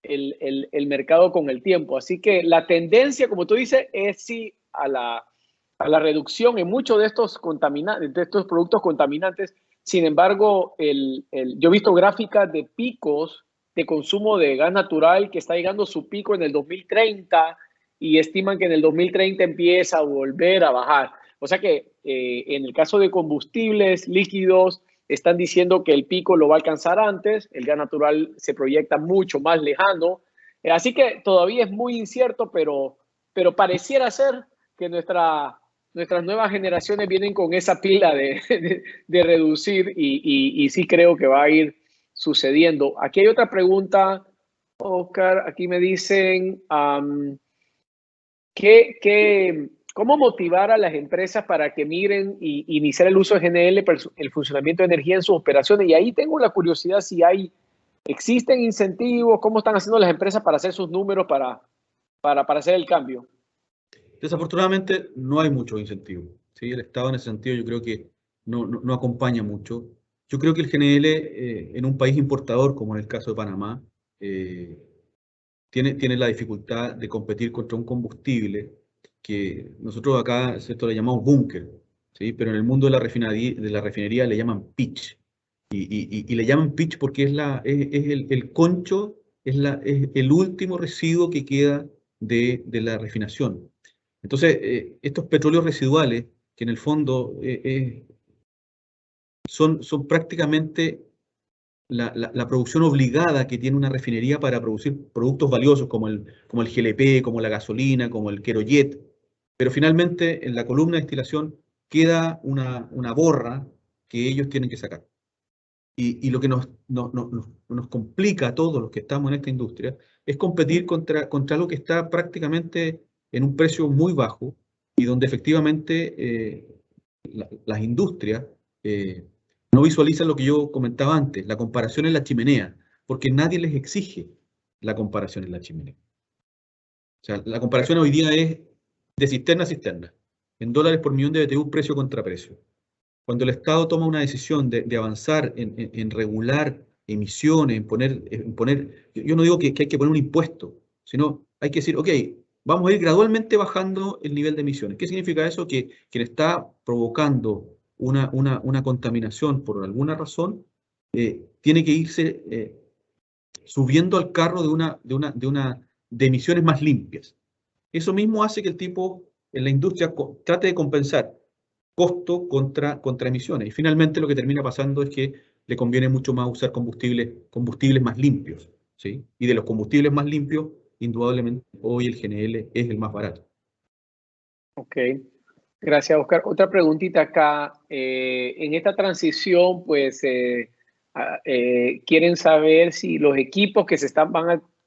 el mercado con el tiempo. Así que la tendencia, como tú dices, es sí a la reducción en muchos de estos contaminantes, de estos productos contaminantes. Sin embargo, yo he visto gráficas de picos de consumo de gas natural que está llegando a su pico en el 2030 y estiman que en el 2030 empieza a volver a bajar. O sea que en el caso de combustibles líquidos, están diciendo que el pico lo va a alcanzar antes, el gas natural se proyecta mucho más lejano. Así que todavía es muy incierto, pero pareciera ser que nuestras nuevas generaciones vienen con esa pila de reducir y sí creo que va a ir sucediendo. Aquí hay otra pregunta, Oscar. Aquí me dicen, ¿Cómo motivar a las empresas para que migren y iniciar el uso de GNL para el funcionamiento de energía en sus operaciones? Y ahí tengo la curiosidad si existen incentivos, cómo están haciendo las empresas para hacer sus números para hacer el cambio. Desafortunadamente no hay muchos incentivos, ¿sí? El Estado en ese sentido yo creo que no acompaña mucho. Yo creo que el GNL en un país importador, como en el caso de Panamá, tiene la dificultad de competir contra un combustible que nosotros acá, ¿cierto?, le llamamos búnker, ¿sí? Pero en el mundo de la refinería le llaman pitch. Y le llaman pitch porque es el concho, es el último residuo que queda de la refinación. Entonces, estos petróleos residuales, que en el fondo son prácticamente la producción obligada que tiene una refinería para producir productos valiosos como el GLP, como la gasolina, como el Kerojet, pero finalmente en la columna de destilación queda una borra que ellos tienen que sacar. Y lo que nos complica a todos los que estamos en esta industria es competir contra algo que está prácticamente en un precio muy bajo y donde efectivamente las industrias no visualizan lo que yo comentaba antes, la comparación en la chimenea, porque nadie les exige la comparación en la chimenea. O sea, la comparación hoy día es de cisterna a cisterna, en dólares por millón de BTU, precio contra precio. Cuando el Estado toma una decisión de avanzar en regular emisiones, yo no digo que hay que poner un impuesto, sino hay que decir, ok, vamos a ir gradualmente bajando el nivel de emisiones. ¿Qué significa eso? Que quien está provocando una contaminación por alguna razón, tiene que irse subiendo al carro de emisiones más limpias. Eso mismo hace que el tipo en la industria trate de compensar costo contra emisiones. Y finalmente lo que termina pasando es que le conviene mucho más usar combustibles más limpios, ¿sí? Y de los combustibles más limpios, indudablemente hoy el GNL es el más barato. Ok, gracias, Oscar. Otra preguntita acá. En esta transición, pues, quieren saber si los equipos que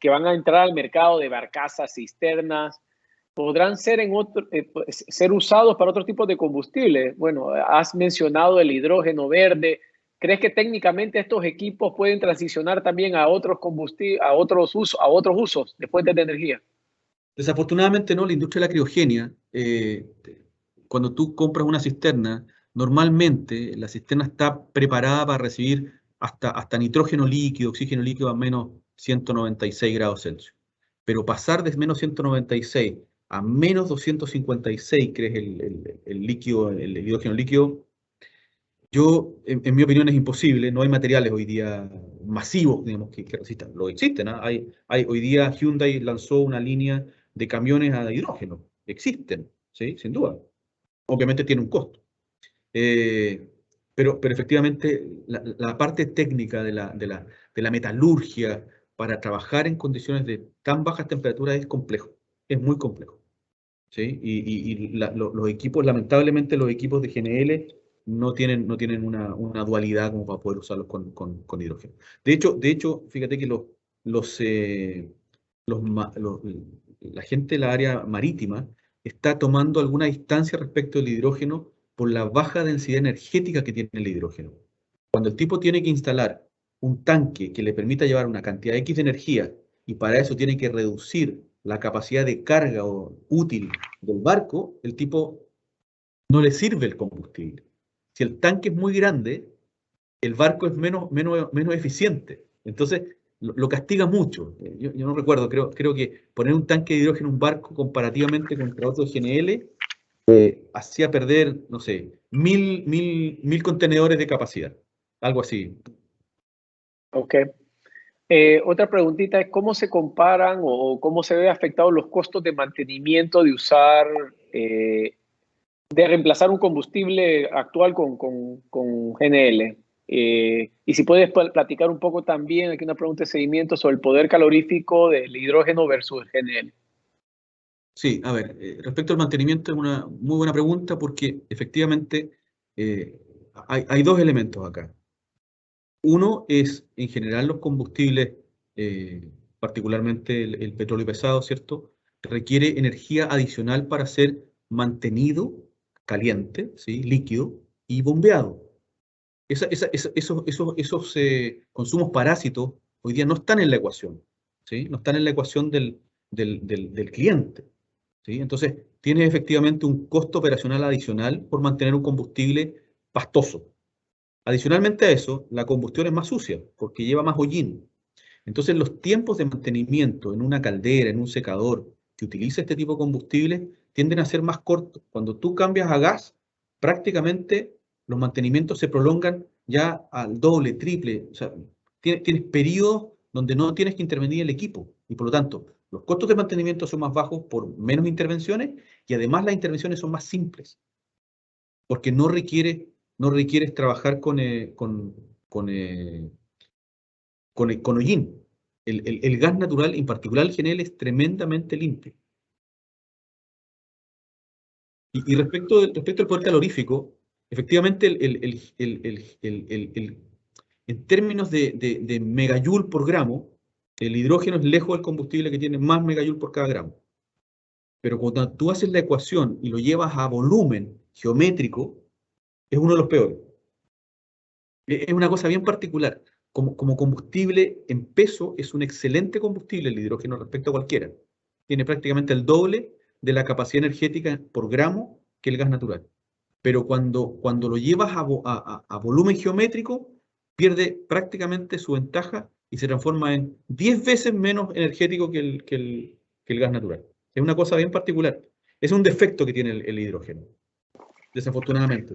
van a entrar al mercado de barcazas, cisternas, podrán ser usados para otro tipo de combustible. Bueno, has mencionado el hidrógeno verde. ¿Crees que técnicamente estos equipos pueden transicionar también a otros combustibles, a otros usos de fuentes de energía? Desafortunadamente no, la industria de la criogenia, cuando tú compras una cisterna, normalmente la cisterna está preparada para recibir hasta nitrógeno líquido, oxígeno líquido a menos 196 grados Celsius. Pero pasar de menos 196 a menos 256, que es el líquido, el hidrógeno líquido, en mi opinión es imposible. No hay materiales hoy día masivos, digamos, que resistan. Lo existen, ¿ah? Hoy día Hyundai lanzó una línea de camiones a hidrógeno. Existen, ¿sí? Sin duda. Obviamente tiene un costo. Eh, pero efectivamente la parte técnica de la metalurgia para trabajar en condiciones de tan bajas temperaturas es complejo, es muy complejo, ¿sí? Los equipos, lamentablemente los equipos de GNL no tienen una dualidad como para poder usarlos con hidrógeno. De hecho, fíjate que los, eh, la gente de la área marítima está tomando alguna distancia respecto del hidrógeno por la baja densidad energética que tiene el hidrógeno. Cuando el tipo tiene que instalar un tanque que le permita llevar una cantidad X de energía y para eso tiene que reducir la capacidad de carga útil del barco, el tipo no le sirve el combustible. Si el tanque es muy grande, el barco es menos eficiente. Entonces, lo castiga mucho. Yo no recuerdo, creo que poner un tanque de hidrógeno en un barco comparativamente contra otro GNL hacía perder, no sé, 1000 contenedores de capacidad. Algo así. Ok. Otra preguntita es cómo se comparan o cómo se ve afectados los costos de mantenimiento de reemplazar un combustible actual con GNL. Y si puedes platicar un poco también, aquí una pregunta de seguimiento sobre el poder calorífico del hidrógeno versus el GNL. Sí, a ver, respecto al mantenimiento es una muy buena pregunta porque efectivamente eh, hay dos elementos acá. Uno es, en general, los combustibles, particularmente el petróleo pesado, ¿cierto? Requiere energía adicional para ser mantenido caliente, ¿sí? Líquido y bombeado. Esos consumos parásitos hoy día no están en la ecuación, ¿sí? No están en la ecuación del cliente, ¿sí? Entonces, tienes efectivamente un costo operacional adicional por mantener un combustible pastoso. Adicionalmente a eso, la combustión es más sucia porque lleva más hollín. Entonces, los tiempos de mantenimiento en una caldera, en un secador que utiliza este tipo de combustible, tienden a ser más cortos. Cuando tú cambias a gas, prácticamente los mantenimientos se prolongan ya al doble, triple. O sea, tienes periodos donde no tienes que intervenir el equipo. Y por lo tanto, los costos de mantenimiento son más bajos por menos intervenciones y además las intervenciones son más simples. Porque no requieres trabajar con hollín. El gas natural, en particular el GNL, es tremendamente limpio. Y respecto al poder calorífico, efectivamente, en términos de megajoule por gramo, el hidrógeno es lejos del combustible que tiene más megajoule por cada gramo. Pero cuando tú haces la ecuación y lo llevas a volumen geométrico, es uno de los peores. Es una cosa bien particular. Como combustible en peso es un excelente combustible el hidrógeno respecto a cualquiera. Tiene prácticamente el doble de la capacidad energética por gramo que el gas natural. Pero cuando lo llevas a volumen geométrico, pierde prácticamente su ventaja y se transforma en 10 veces menos energético que el gas natural. Es una cosa bien particular. Es un defecto que tiene el hidrógeno, desafortunadamente.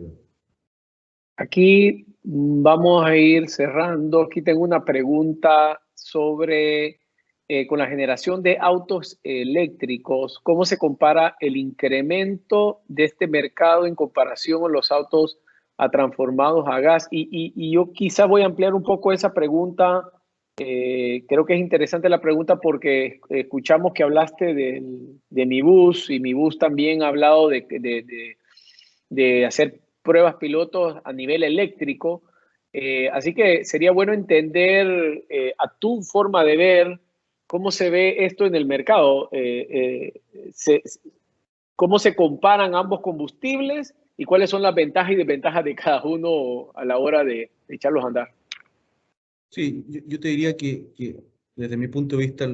Aquí vamos a ir cerrando. Aquí tengo una pregunta sobre, con la generación de autos eléctricos, ¿cómo se compara el incremento de este mercado en comparación con los autos transformados a gas? Y yo quizá voy a ampliar un poco esa pregunta. Creo que es interesante la pregunta porque escuchamos que hablaste de Mi Bus y Mi Bus también ha hablado de hacer pruebas pilotos a nivel eléctrico. Así que sería bueno entender a tu forma de ver cómo se ve esto en el mercado, cómo se comparan ambos combustibles y cuáles son las ventajas y desventajas de cada uno a la hora de echarlos a andar. Sí, yo te diría que desde mi punto de vista,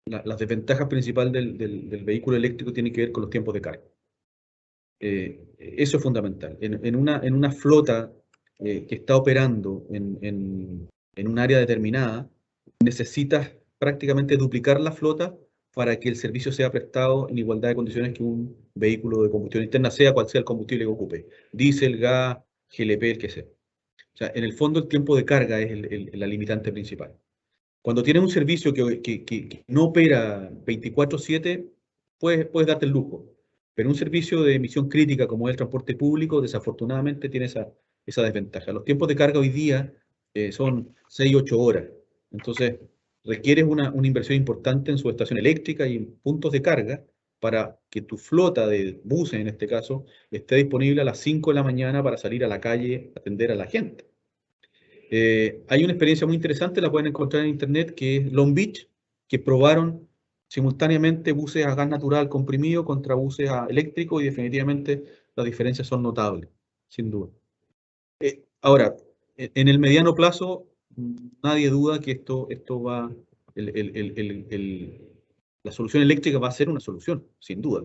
las desventajas principales del vehículo eléctrico tienen que ver con los tiempos de carga. Eso es fundamental. En una flota que está operando en un área determinada, necesitas prácticamente duplicar la flota para que el servicio sea prestado en igualdad de condiciones que un vehículo de combustión interna, sea cual sea el combustible que ocupe, diésel, gas, GLP, el que sea. O sea, en el fondo el tiempo de carga es la limitante principal. Cuando tienes un servicio que no opera 24/7, puedes darte el lujo. Pero un servicio de emisión crítica como es el transporte público, desafortunadamente tiene esa desventaja. Los tiempos de carga hoy día son 6-8 horas. Entonces, requieres una inversión importante en su estación eléctrica y en puntos de carga para que tu flota de buses, en este caso, esté disponible a las 5 de la mañana para salir a la calle a atender a la gente. Hay una experiencia muy interesante, la pueden encontrar en internet, que es Long Beach, que probaron simultáneamente buses a gas natural comprimido contra buses a eléctrico y definitivamente las diferencias son notables, sin duda. Ahora, en el mediano plazo, nadie duda que esto va, la solución eléctrica va a ser una solución, sin duda.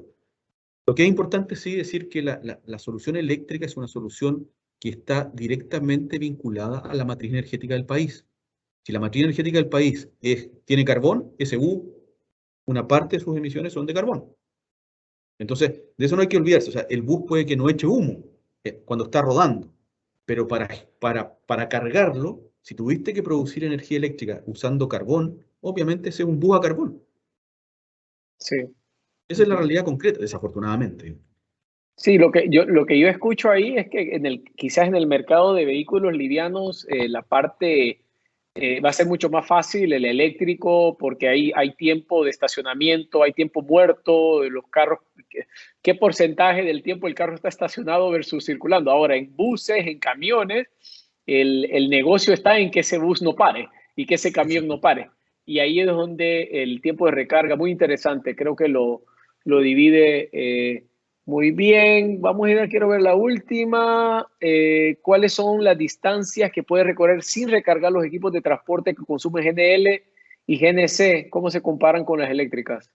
Lo que es importante sí decir que la solución eléctrica es una solución que está directamente vinculada a la matriz energética del país. Si la matriz energética del país tiene carbón, ese una parte de sus emisiones son de carbón. Entonces, de eso no hay que olvidarse. O sea, el bus puede que no eche humo cuando está rodando, pero para cargarlo, si tuviste que producir energía eléctrica usando carbón, obviamente ese es un bus a carbón. Sí. Esa es la realidad concreta, desafortunadamente. Sí, lo que yo escucho ahí es que quizás en el mercado de vehículos livianos la parte va a ser mucho más fácil el eléctrico porque hay tiempo de estacionamiento, hay tiempo muerto de los carros. ¿Qué porcentaje del tiempo el carro está estacionado versus circulando? Ahora, en buses, en camiones, el negocio está en que ese bus no pare y que ese camión no pare. Y ahí es donde el tiempo de recarga, muy interesante, creo que lo lo divide muy bien. Vamos a ir, quiero ver la última. ¿Cuáles son las distancias que puede recorrer sin recargar los equipos de transporte que consumen GNL y GNC? ¿Cómo se comparan con las eléctricas?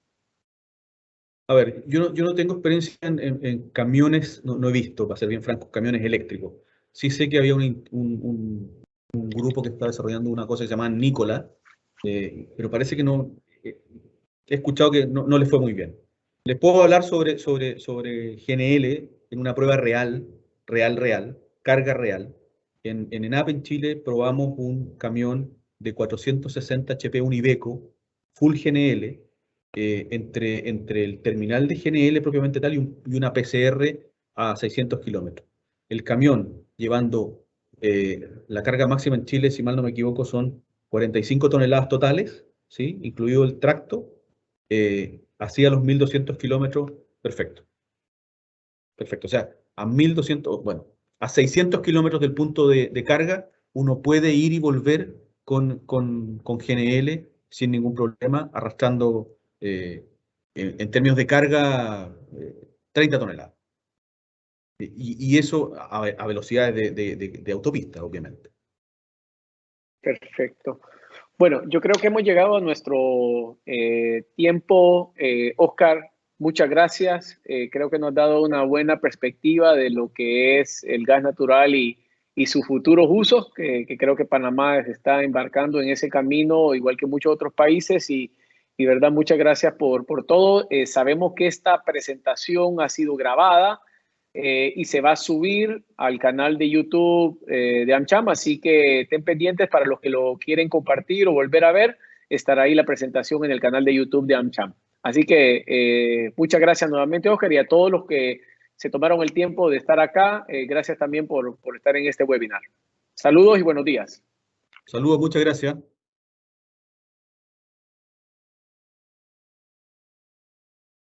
A ver, yo no tengo experiencia en camiones, no he visto, para ser bien franco, camiones eléctricos. Sí sé que había un grupo que está desarrollando una cosa que se llama Nikola, pero parece que no, he escuchado que no le fue muy bien. Les puedo hablar sobre GNL en una prueba real, carga real. En ENAP en Chile probamos un camión de 460 HP, un Iveco, full GNL, entre el terminal de GNL propiamente tal y una PCR a 600 kilómetros. El camión llevando la carga máxima en Chile, si mal no me equivoco, son 45 toneladas totales, ¿sí? Incluido el tracto, hacía los 1200 kilómetros, perfecto. Perfecto. O sea, a 1200, bueno, a 600 kilómetros del punto de carga, uno puede ir y volver con GNL sin ningún problema, arrastrando, en términos de carga, 30 toneladas. Y eso a velocidades de autopista, obviamente. Perfecto. Bueno, yo creo que hemos llegado a nuestro tiempo. Oscar, muchas gracias. Creo que nos ha dado una buena perspectiva de lo que es el gas natural y sus futuros usos, que creo que Panamá se está embarcando en ese camino, igual que muchos otros países. Y verdad, muchas gracias por todo. Sabemos que esta presentación ha sido grabada y se va a subir al canal de YouTube de AmCham, así que estén pendientes para los que lo quieren compartir o volver a ver, estará ahí la presentación en el canal de YouTube de AmCham. Así que muchas gracias nuevamente, Oscar, y a todos los que se tomaron el tiempo de estar acá, gracias también por estar en este webinar. Saludos y buenos días. Saludos, muchas gracias.